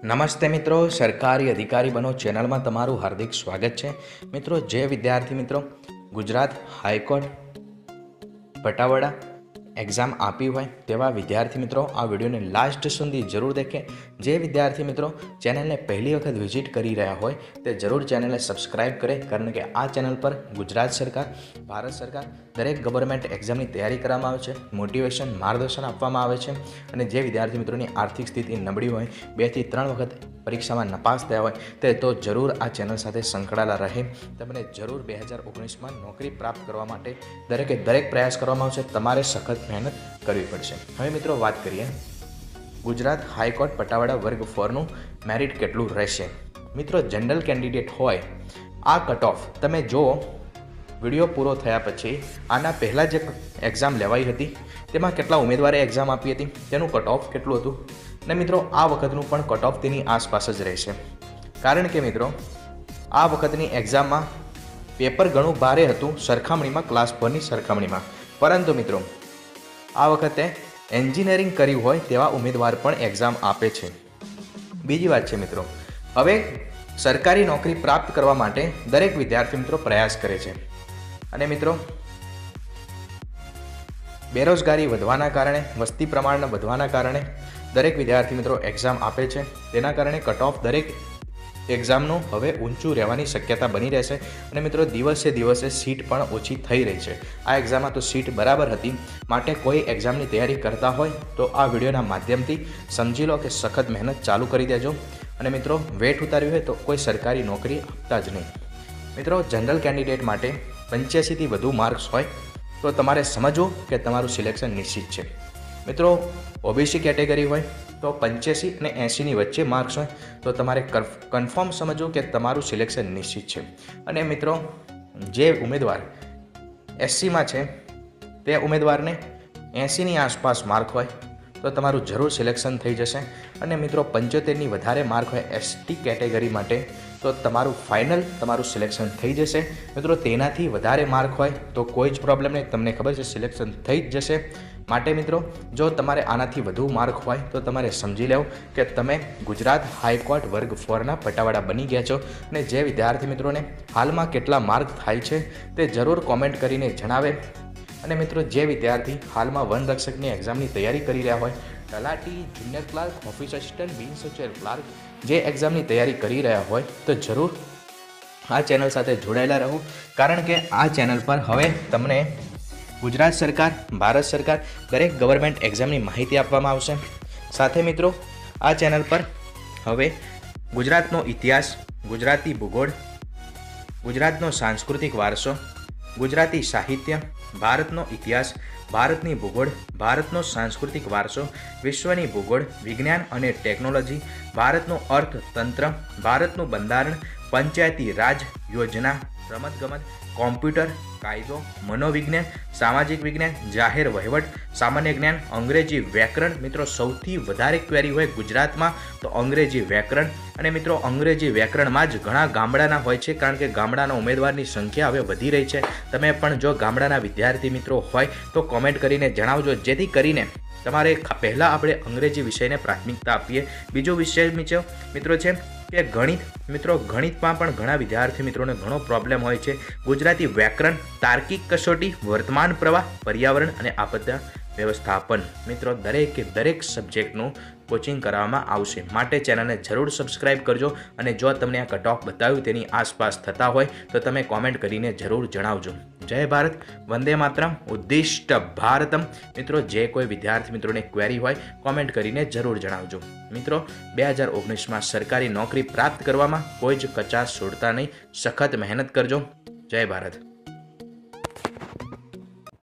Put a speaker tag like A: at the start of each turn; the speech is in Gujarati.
A: નમસ્તે મિત્રો, સરકારી અધિકારી બનો ચેનલમાં તમારું હાર્દિક સ્વાગત છે। મિત્રો, જે વિદ્યાર્થી મિત્રો ગુજરાત હાઈકોર્ટ પટાવાડા એક્ઝામ આપી હોય તેવા વિદ્યાર્થી મિત્રો આ વિડીયોને લાસ્ટ સુધી જરૂર દેખે। જે વિદ્યાર્થી મિત્રો ચેનલને પહેલી વખત વિઝિટ કરી રહ્યા હોય તે જરૂર ચેનલને સબસ્ક્રાઈબ કરે, કારણ કે આ ચેનલ પર ગુજરાત સરકાર, ભારત સરકાર દરેક ગવર્મેન્ટ એક્ઝામની તૈયારી કરવામાં આવે છે, મોટિવેશન માર્ગદર્શન આપવામાં આવે છે। અને જે વિદ્યાર્થી મિત્રોની આર્થિક સ્થિતિ નબળી હોય, 2 થી 3 વખત પરીક્ષામાં નપાસ થયા હોય તે તો જરૂર આ ચેનલ સાથે સંકળાયેલા રહે। તમને જરૂર 2019માં નોકરી પ્રાપ્ત કરવા માટે દરેક પ્રયાસ કરવામાં આવશે। તમારે સખત મહેનત કરવી પડશે। હવે મિત્રો વાત કરીએ ગુજરાત હાઈકોર્ટ પટાવાડા વર્ગ 4નું મેરિટ કેટલું રહેશે। મિત્રો, જનરલ કેન્ડિડેટ હોય આ કટ ઓફ તમે જો વિડીયો પૂરો થયા પછી આના પહેલાં જે એક્ઝામ લેવાઈ હતી તેમાં કેટલા ઉમેદવારે એક્ઝામ આપી હતી તેનું કટ ઓફ કેટલું હતું, અને મિત્રો આ વખતનું પણ કટ ઓફ તેની આસપાસ જ રહેશે। કારણ કે મિત્રો આ વખતની એક્ઝામમાં પેપર ઘણું ભારે હતું સરખામણીમાં ક્લાસ 4ની સરખામણીમાં, પરંતુ મિત્રો આ વખતે એન્જિનિયરિંગ કર્યું હોય તેવા ઉમેદવાર પણ એક્ઝામ આપે છે। બીજી વાત છે મિત્રો, હવે સરકારી નોકરી પ્રાપ્ત કરવા માટે દરેક વિદ્યાર્થી મિત્રો પ્રયાસ કરે છે, અને મિત્રો બેરોજગારી વધવાના કારણે, વસ્તી પ્રમાણ વધવાના કારણે દરેક વિદ્યાર્થી મિત્રો એક્ઝામ આપે છે। તેના કારણે કટ ઓફ દરેક એક્ઝામનું હવે ઊંચું રહેવાની શક્યતા બની રહેશે, અને મિત્રો દિવસે દિવસે સીટ પણ ઓછી થઈ રહી છે। આ એક્ઝામમાં તો સીટ બરાબર હતી, માટે કોઈ એક્ઝામની તૈયારી કરતા હોય તો આ વિડીયોના માધ્યમથી સમજી લો કે સખત મહેનત ચાલુ કરી દેજો, અને મિત્રો વેટ ઉતાર્યું હોય તો કોઈ સરકારી નોકરી આપતા જ નહીં। મિત્રો, જનરલ કેન્ડિડેટ માટે 85થી વધુ માર્ક્સ હોય તો તમારે સમજવું કે તમારું સિલેક્શન નિશ્ચિત છે। મિત્રો, ઓબીસી કેટેગરી હોય તો 85 અને 80ની વચ્ચે માર્ક્સ હોય તો તમારે કન્ફર્મ સમજવું કે તમારું સિલેક્શન નિશ્ચિત છે। અને મિત્રો જે ઉમેદવાર એસસીમાં છે તે ઉમેદવારને 80ની આસપાસ માર્ક હોય તો તમારું જરૂર સિલેક્શન થઈ જશે। અને મિત્રો 75ની વધારે માર્ક હોય એસટી કેટેગરી માટે તો તમારું ફાઇનલ તમારું સિલેક્શન થઈ જશે। મિત્રો તેનાથી વધારે માર્ક હોય તો કોઈ જ પ્રોબ્લેમ નહીં, તમને ખબર છે સિલેક્શન થઈ જ જશે। માટે મિત્રો જો તમારે આનાથી વધુ માર્ક હોય તો તમારે સમજી લેવું કે તમે ગુજરાત હાઈકોર્ટ વર્ગ 4ના પટાવાડા બની ગયા છો। અને જે વિદ્યાર્થી મિત્રોને હાલમાં કેટલા માર્ક થાય છે તે જરૂર કોમેન્ટ કરીને જણાવે। અને મિત્રો જે વિદ્યાર્થી હાલમાં વનરક્ષકની એક્ઝામની તૈયારી કરી રહ્યા હોય, તલાટી, જુનિયર ક્લાર્ક, ઓફિસ આસિસ્ટન્ટ, બિન સચિવ ક્લાર્ક જે એક્ઝામની તૈયારી કરી રહ્યા હોય તો જરૂર આ ચેનલ સાથે જોડાયેલા રહો, કારણ કે આ ચેનલ પર હવે તમને ગુજરાત સરકાર, ભારત સરકાર દરેક ગવર્મેન્ટ એક્ઝામની માહિતી આપવામાં આવશે। સાથે મિત્રો આ ચેનલ પર હવે ગુજરાતનો ઇતિહાસ, ગુજરાતી ભૂગોળ, ગુજરાતનો સાંસ્કૃતિક વારસો, ગુજરાતી સાહિત્ય, ભારતનો ઇતિહાસ, ભારતની ભૂગોળ, ભારતનો સાંસ્કૃતિક વારસો, વિશ્વની ભૂગોળ, વિજ્ઞાન અને ટેકનોલોજી, ભારતનું અર્થતંત્ર, ભારતનું બંધારણ, પંચાયતી રાજ યોજના, રમતગમત, કોમ્પ્યુટર, કાયદો, મનોવિજ્ઞાન, સામાજિક વિજ્ઞાન, જાહેર વહીવટ, સામાન્ય જ્ઞાન, અંગ્રેજી વ્યાકરણ। મિત્રો સૌથી વધારે ક્વેરી હોય ગુજરાતમાં તો અંગ્રેજી વ્યાકરણ, અને મિત્રો અંગ્રેજી વ્યાકરણમાં જ ઘણા ગામડાના હોય છે, કારણ કે ગામડાના ઉમેદવારની સંખ્યા હવે વધી રહી છે। તમે પણ જો ગામડાના વિદ્યાર્થી મિત્રો હોય તો કોમેન્ટ કરીને જણાવજો, જેથી કરીને તમારે પહેલાં આપણે અંગ્રેજી વિષયને પ્રાથમિકતા આપીએ। બીજો વિષય મિત્રો છે કે ગણિત। મિત્રો ગણિતમાં પણ ઘણા વિદ્યાર્થી મિત્રોને ઘણો પ્રોબ્લેમ હોય છે। ગુજરાતી વ્યાકરણ, તાર્કિક કસોટી, વર્તમાન પ્રવાહ, પર્યાવરણ અને આપત્તિ વ્યવસ્થાપન। મિત્રો દરેક સબ્જેક્ટનું કોચિંગ કરવામાં આવશે, માટે ચેનલને જરૂર સબસ્ક્રાઈબ કરજો। અને જો તમને આ કટ ઓફ બતાવ્યું તેની આસપાસ થતા હોય તો તમે કોમેન્ટ કરીને જરૂર જણાવજો। જય ભારત, વંદે માતરમ, ઉદ્દિષ્ટ ભારતમ। મિત્રો જે કોઈ વિદ્યાર્થી મિત્રોને ક્વેરી હોય કોમેન્ટ કરીને જરૂર જણાવજો। મિત્રો 2019માં સરકારી નોકરી પ્રાપ્ત કરવામાં કોઈ જ કચાશ છોડતા નહીં, સખત મહેનત કરજો। જય ભારત।